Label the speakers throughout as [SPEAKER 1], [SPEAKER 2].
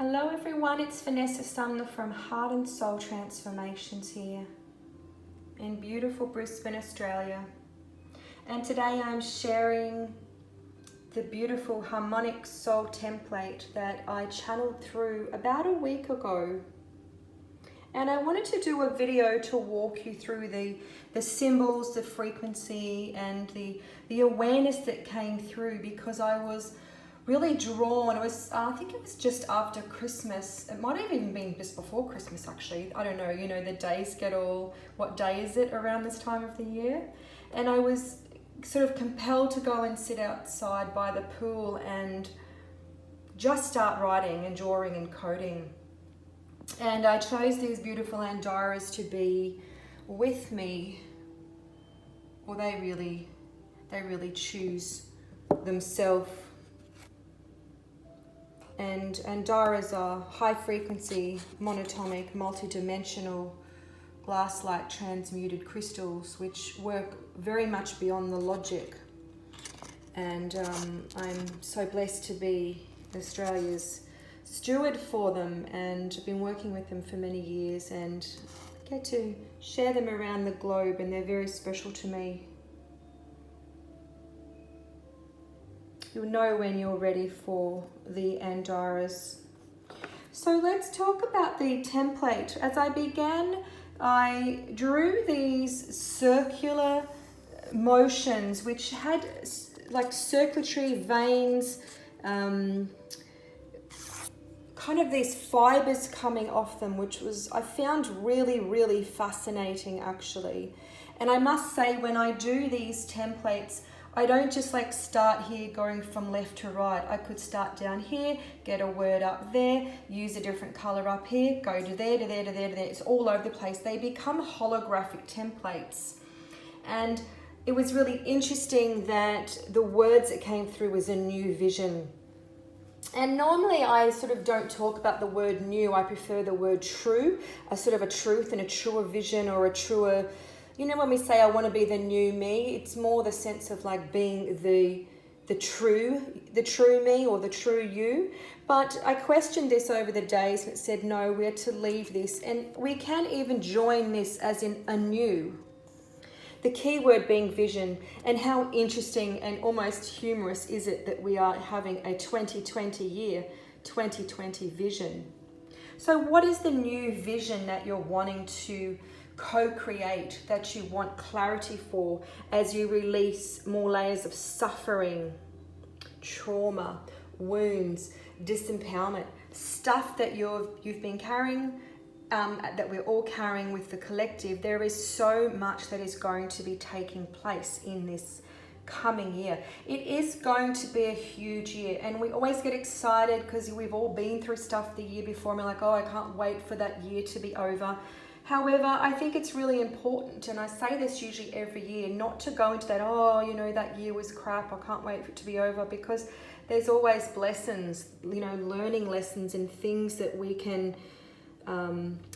[SPEAKER 1] Hello everyone, it's Vanessa Sumner from Heart and Soul Transformations here in beautiful Brisbane, Australia. And today I'm sharing the beautiful Harmonic Soul Template that I channeled through about a week ago. And I wanted to do a video to walk you through the symbols, the frequency, and the awareness that came through, because I was really drawn. I think it was just after Christmas. It might have even been just before Christmas, actually. I don't know, you know, the days get all, what day is it around this time of the year? And I was sort of compelled to go and sit outside by the pool and just start writing and drawing and coding. And I chose these beautiful Andiras to be with me, or they really choose themselves. And Andiras are high frequency, monatomic, multi-dimensional, glass-like transmuted crystals which work very much beyond the logic. And I'm so blessed to be Australia's steward for them, and I've been working with them for many years and get to share them around the globe, and they're very special to me. You'll know when you're ready for the Andiras. So let's talk about the template. As I began, I drew these circular motions which had like circulatory veins, kind of these fibers coming off them, which was, I found really fascinating actually. And I must say, when I do these templates, I don't just like start here going from left to right. I could start down here, get a word up there, use a different color up here, go to there, to there, to there, to there. It's all over the place. They become holographic templates. And it was really interesting that the words that came through was a new vision. And normally I sort of don't talk about the word new. I prefer the word true, a sort of a truth and a truer vision, or a truer, you know, when we say I want to be the new me, it's more the sense of like being the true me, or the true you. But I questioned this over the days, and it said no, we're to leave this, and we can even join this as in a new. The key word being vision. And how interesting and almost humorous is it that we are having a 2020 vision. So what is the new vision that you're wanting to co-create, that you want clarity for, as you release more layers of suffering, trauma, wounds, disempowerment, stuff that you've been carrying, that we're all carrying with the collective? There is so much that is going to be taking place in this coming year. It is going to be a huge year, and we always get excited because we've all been through stuff the year before, and we're like, oh, I can't wait for that year to be over. However, I think it's really important, and I say this usually every year, not to go into that, oh, you know, that year was crap, I can't wait for it to be over, because there's always lessons, you know, learning lessons and things that we can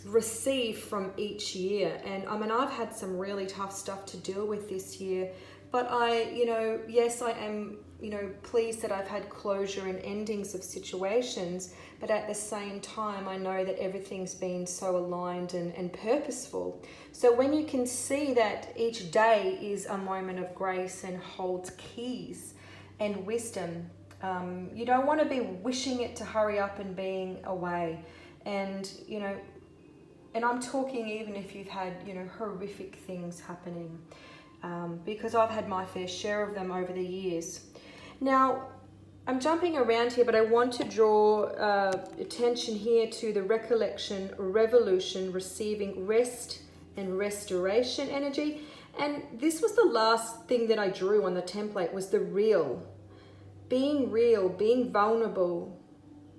[SPEAKER 1] receive from each year. And I mean, I've had some really tough stuff to deal with this year, but yes, I am, pleased that I've had closure and endings of situations, but at the same time, I know that everything's been so aligned and purposeful. So when you can see that each day is a moment of grace and holds keys and wisdom, you don't want to be wishing it to hurry up and being away. And, and I'm talking even if you've had, horrific things happening, because I've had my fair share of them over the years. Now, I'm jumping around here, but I want to draw attention here to the recollection, revolution, receiving rest and restoration energy. And this was the last thing that I drew on the template, was the real. Being real, being vulnerable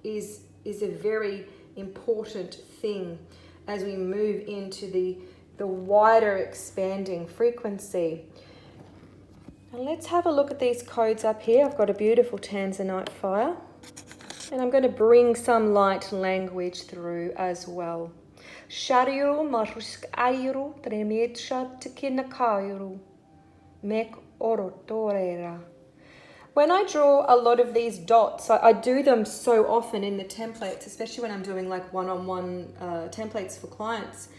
[SPEAKER 1] is a very important thing as we move into the wider expanding frequency. And let's have a look at these codes up here. I've got a beautiful Tanzanite fire, and I'm going to bring some light language through as well. Shariru marusk airu tremecha tekinakairu mek orotorera. when I draw a lot of these dots, I do them so often in the templates, especially when I'm doing like one-on-one templates for clients.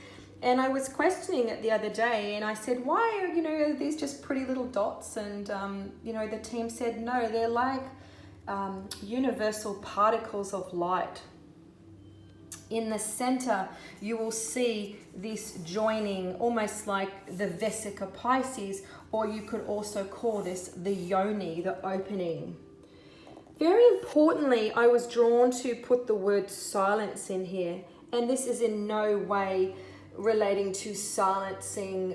[SPEAKER 1] And I was questioning it the other day, and I said, why are these just pretty little dots? And the team said, no, they're like universal particles of light. In the center, you will see this joining, almost like the Vesica Pisces, or you could also call this the yoni, the opening. Very importantly, I was drawn to put the word silence in here, and this is in no way relating to silencing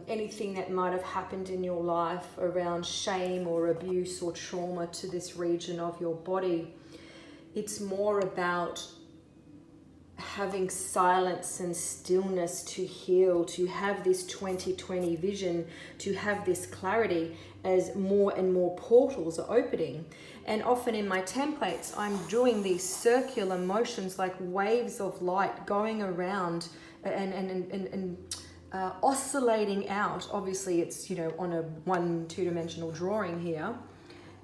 [SPEAKER 1] anything that might have happened in your life around shame or abuse or trauma to this region of your body. It's more about having silence and stillness to heal, to have this 2020 vision, to have this clarity as more and more portals are opening. And often in my templates, I'm doing these circular motions like waves of light going around and oscillating out. Obviously it's, on a 1-2-dimensional drawing here.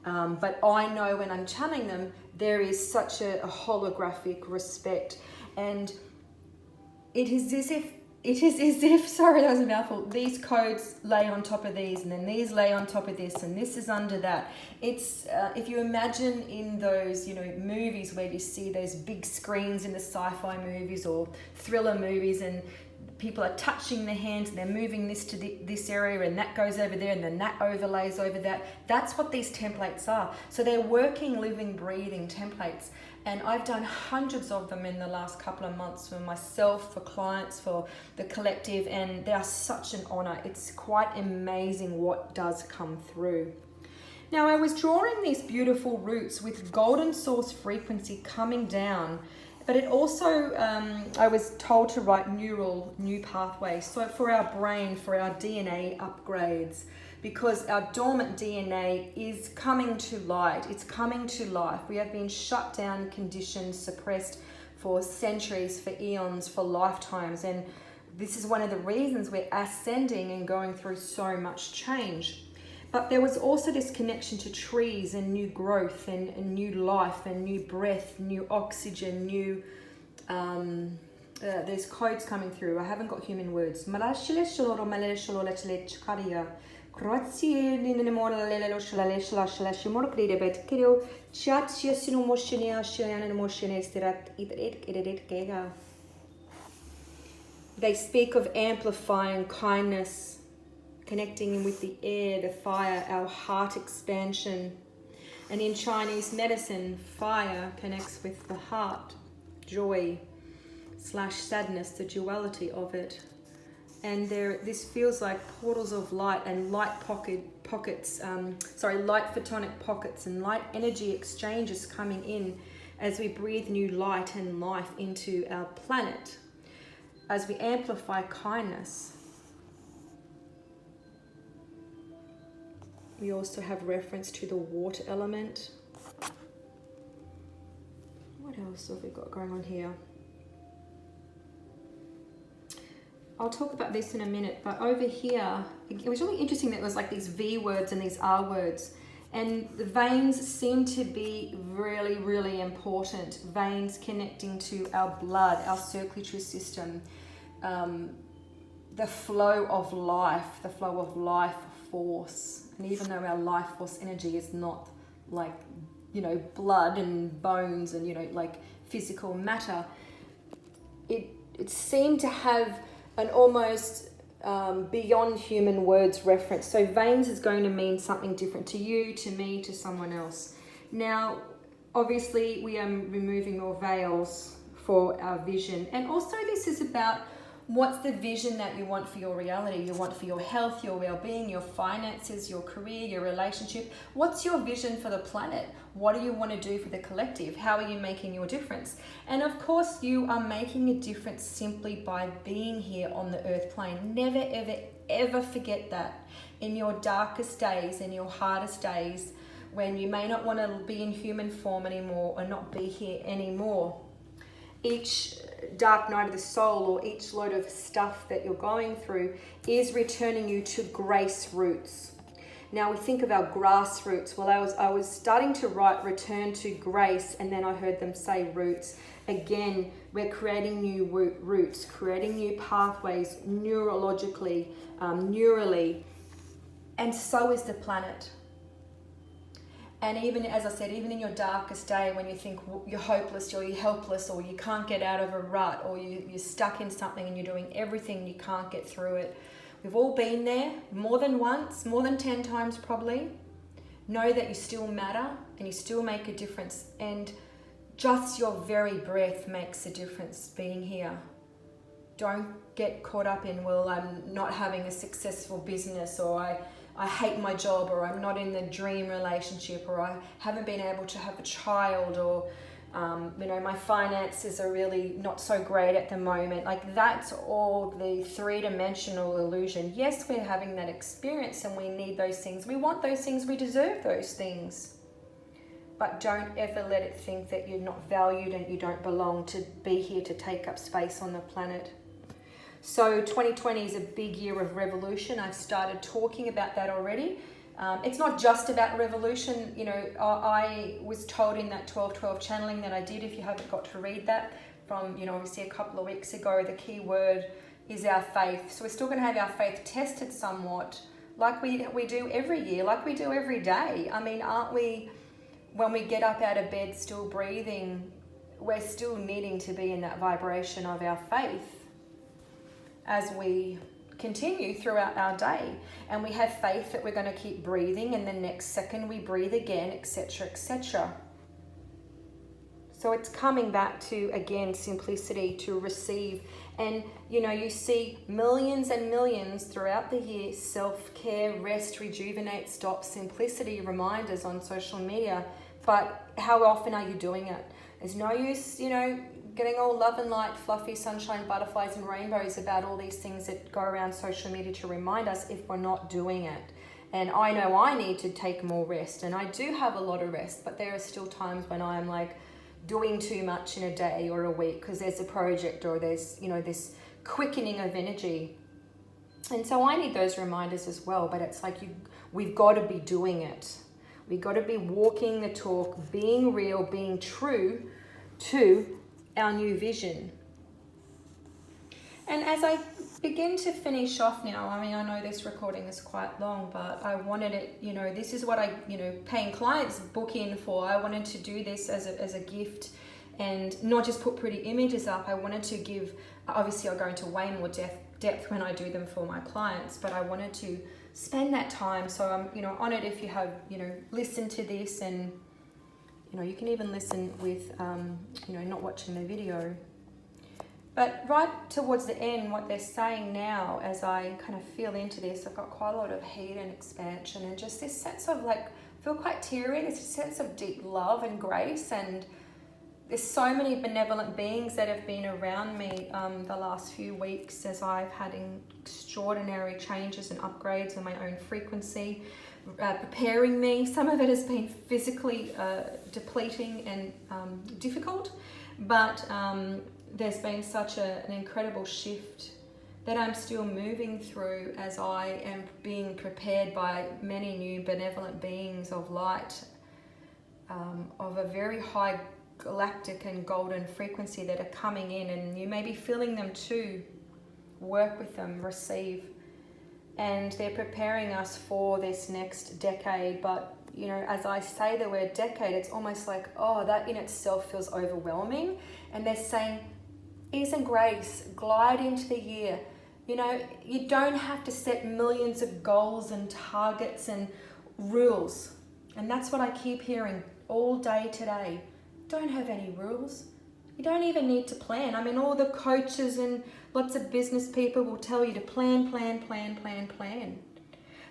[SPEAKER 1] But I know when I'm channeling them, there is such a holographic respect. And it is as if, sorry, that was a mouthful, these codes lay on top of these, and then these lay on top of this, and this is under that. It's, if you imagine in those, movies where you see those big screens in the sci-fi movies or thriller movies, and people are touching their hands and they're moving this to this area, and that goes over there, and then that overlays over that. That's what these templates are. So they're working, living, breathing templates. And I've done hundreds of them in the last couple of months for myself, for clients, for the collective, and they are such an honor. It's quite amazing what does come through. Now, I was drawing these beautiful roots with golden source frequency coming down, but it also, I was told to write new pathways. So for our brain, for our DNA upgrades, because our dormant DNA is coming to light. It's coming to life. We have been shut down, conditioned, suppressed for centuries, for eons, for lifetimes. And this is one of the reasons we're ascending and going through so much change. But there was also this connection to trees and new growth and new life and new breath, new oxygen, new... there's codes coming through. I haven't got human words. They speak of amplifying kindness, connecting with the air, the fire, our heart expansion. And in Chinese medicine, fire connects with the heart, joy / sadness, the duality of it. And this feels like portals of light and light pockets, light photonic pockets and light energy exchanges coming in as we breathe new light and life into our planet, as we amplify kindness. We also have reference to the water element. What else have we got going on here? I'll talk about this in a minute, but over here, it was really interesting that it was like these V words and these R words. And the veins seem to be really, really important. Veins connecting to our blood, our circulatory system, the flow of life force. And even though our life force energy is not like, blood and bones and, like physical matter, it seemed to have an almost beyond human words reference. So veins is going to mean something different to you, to me, to someone else. Now, obviously, we are removing more veils for our vision. And also this is about what's the vision that you want for your reality, you want for your health, your well-being, your finances, your career, your relationship. What's your vision for the planet? What do you want to do for the collective? How are you making your difference? And of course, you are making a difference simply by being here on the earth plane. Never, ever, ever forget that. In your darkest days, in your hardest days, when you may not want to be in human form anymore or not be here anymore, each dark night of the soul or each load of stuff that you're going through is returning you to grace roots. Now we think of our grassroots. Well, I was starting to write return to grace, and then I heard them say roots. Again, we're creating new roots, creating new pathways neurologically, neurally, and so is the planet. And even, as I said, even in your darkest day, when you think you're hopeless or you're helpless or you can't get out of a rut or you're stuck in something and you're doing everything, you can't get through it. We've all been there more than once, more than 10 times probably. Know that you still matter and you still make a difference. And just your very breath makes a difference being here. Don't get caught up in, well, I'm not having a successful business, or I hate my job, or I'm not in the dream relationship, or I haven't been able to have a child, or my finances are really not so great at the moment. Like, that's all the three-dimensional illusion. Yes, we're having that experience and we need those things. We want those things. We deserve those things. But don't ever let it think that you're not valued and you don't belong to be here to take up space on the planet. So 2020 is a big year of revolution. I've started talking about that already. It's not just about revolution. I was told in that 12-12 channeling that I did, if you haven't got to read that, from, obviously a couple of weeks ago, the key word is our faith. So we're still going to have our faith tested somewhat, like we do every year, like we do every day. I mean, aren't we, when we get up out of bed still breathing, we're still needing to be in that vibration of our faith as we continue throughout our day. And we have faith that we're going to keep breathing, and the next second we breathe again, etc., etc. So it's coming back to, again, simplicity, to receive. And you see millions and millions throughout the year, self-care, rest, rejuvenate, stop, simplicity reminders on social media. But how often are you doing it? There's no use, getting all love and light, fluffy sunshine, butterflies and rainbows about all these things that go around social media to remind us if we're not doing it. And I know I need to take more rest, and I do have a lot of rest, but there are still times when I'm like doing too much in a day or a week because there's a project or there's, this quickening of energy. And so I need those reminders as well, but it's like we've got to be doing it. We've got to be walking the talk, being real, being true to our new vision. And as I begin to finish off now, I mean, I know this recording is quite long, but I wanted it, this is what I, paying clients book in for. I wanted to do this as a gift and not just put pretty images up. I wanted to give, obviously I'll go into way more depth when I do them for my clients, but I wanted to spend that time. So I'm, honored if you have, listened to this, and you can even listen with, not watching the video. But right towards the end, what they're saying now, as I kind of feel into this, I've got quite a lot of heat and expansion and just this sense of I feel quite teary. There's a sense of deep love and grace, and there's so many benevolent beings that have been around me the last few weeks as I've had extraordinary changes and upgrades in my own frequency. Preparing me. Some of it has been physically depleting and difficult, but there's been such an incredible shift that I'm still moving through as I am being prepared by many new benevolent beings of light, of a very high galactic and golden frequency that are coming in, and you may be feeling them too. Work with them, receive. And they're preparing us for this next decade. But, as I say the word decade, it's almost like, that in itself feels overwhelming. And they're saying, ease and grace, glide into the year. You don't have to set millions of goals and targets and rules. And that's what I keep hearing all day today. Don't have any rules. You don't even need to plan. I mean, all the coaches and lots of business people will tell you to plan.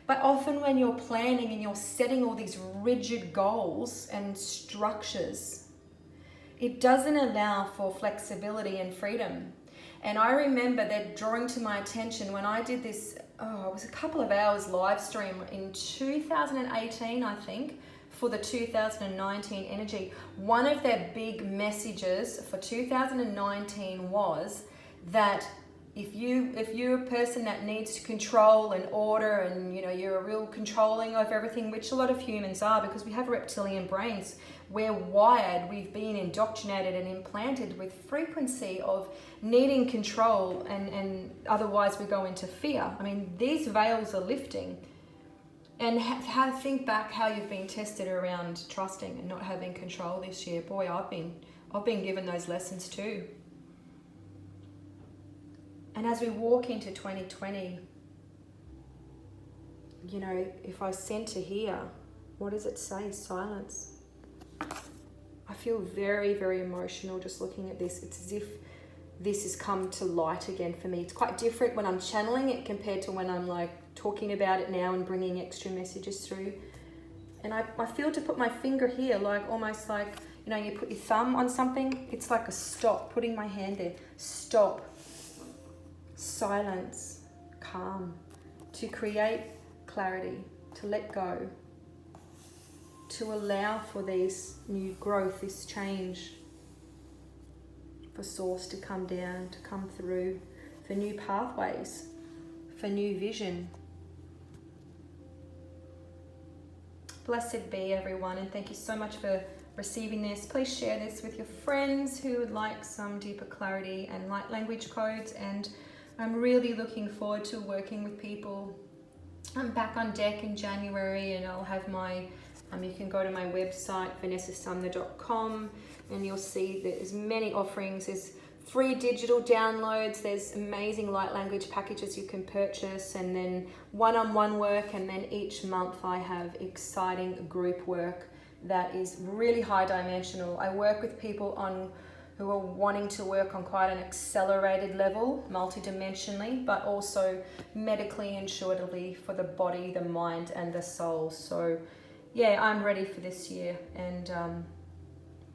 [SPEAKER 1] But often when you're planning and you're setting all these rigid goals and structures, it doesn't allow for flexibility and freedom. And I remember that drawing to my attention when I did this, it was a couple of hours live stream in 2018, I think, for the 2019 energy. One of their big messages for 2019 was that if you're a person that needs to control and order, and you know, you're a real controlling of everything, which a lot of humans are, because we have reptilian brains. We're wired, we've been indoctrinated and implanted with frequency of needing control, and otherwise we go into fear. I mean, these veils are lifting. And think back how you've been tested around trusting and not having control this year. Boy, I've been given those lessons too. And as we walk into 2020, you know, if I center here, what does it say? Silence. I feel very, very emotional just looking at this. It's as if this has come to light again for me. It's quite different when I'm channeling it compared to when I'm like talking about it now and bringing extra messages through. And I feel to put my finger here, like almost like, you know, you put your thumb on something. It's like a stop, putting my hand there. Stop. Silence. Calm. To create clarity. To let go. To allow for this new growth, this change. For source to come down, to come through. For new pathways. For new vision. Blessed be everyone, and thank you so much for receiving this. Please share this with your friends who would like some deeper clarity and light language codes, and I'm really looking forward to working with people. I'm back on deck in January, and I'll have my, you can go to my website, vanessasumner.com, and you'll see there's many offerings. There's free digital downloads, there's amazing light language packages you can purchase, and then one-on-one work, and then each month I have exciting group work that is really high dimensional. I work with people who are wanting to work on quite an accelerated level, multidimensionally, but also medically and intuitively for the body, the mind, and the soul. So yeah, I'm ready for this year. And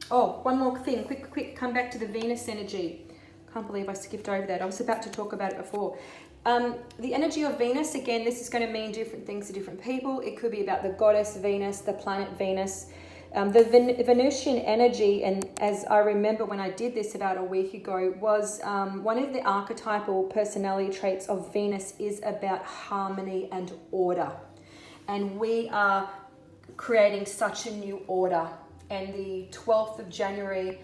[SPEAKER 1] oh, one more thing, quick, come back to the Venus energy. Can't believe I skipped over that. I was about to talk about it before. The energy of Venus, again, this is going to mean different things to different people. It could be about the goddess Venus, the planet Venus. The Venusian energy, and as I remember when I did this about a week ago, was one of the archetypal personality traits of Venus is about harmony and order. And we are creating such a new order. And the 12th of January,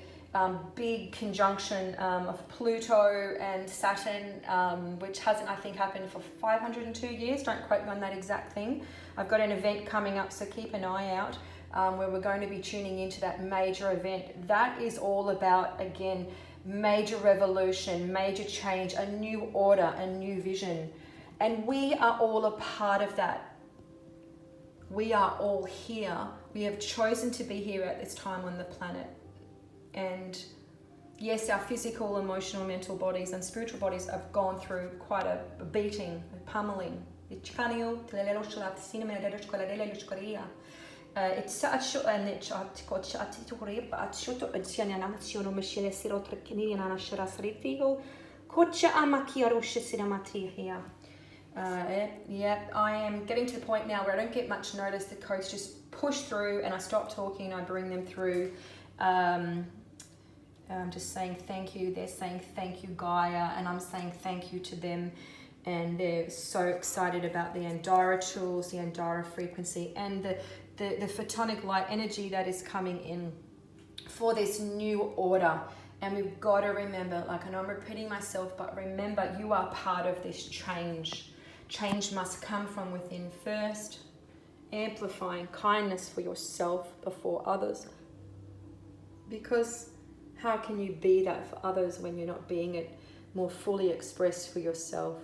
[SPEAKER 1] big conjunction of Pluto and Saturn, which hasn't, I think, happened for 502 years. Don't quote me on that exact thing. I've got an event coming up, so keep an eye out, where we're going to be tuning into that major event. That is all about, again, major revolution, major change, a new order, a new vision. And we are all a part of that. We are all here. We have chosen to be here at this time on the planet. And yes, our physical, emotional, mental bodies and spiritual bodies have gone through quite a beating, a pummeling. I am getting to the point now where I don't get much notice. The codes just push through, and I stop talking and I bring them through. I'm just saying thank you. They're saying thank you, Gaia, and I'm saying thank you to them. And they're so excited about the Andara tools, the Andara frequency, and the photonic light energy that is coming in for this new order. And we've got to remember, like, I know I'm repeating myself, but remember, you are part of this change. Change must come from within first, amplifying kindness for yourself before others. Because how can you be that for others when you're not being it more fully expressed for yourself?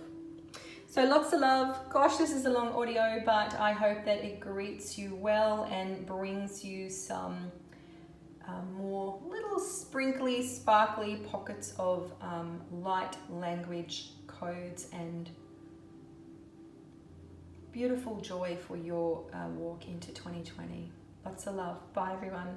[SPEAKER 1] So lots of love. Gosh, this is a long audio, but I hope that it greets you well and brings you some more little sprinkly, sparkly pockets of light language codes and beautiful joy for your walk into 2020. Lots of love. Bye, everyone.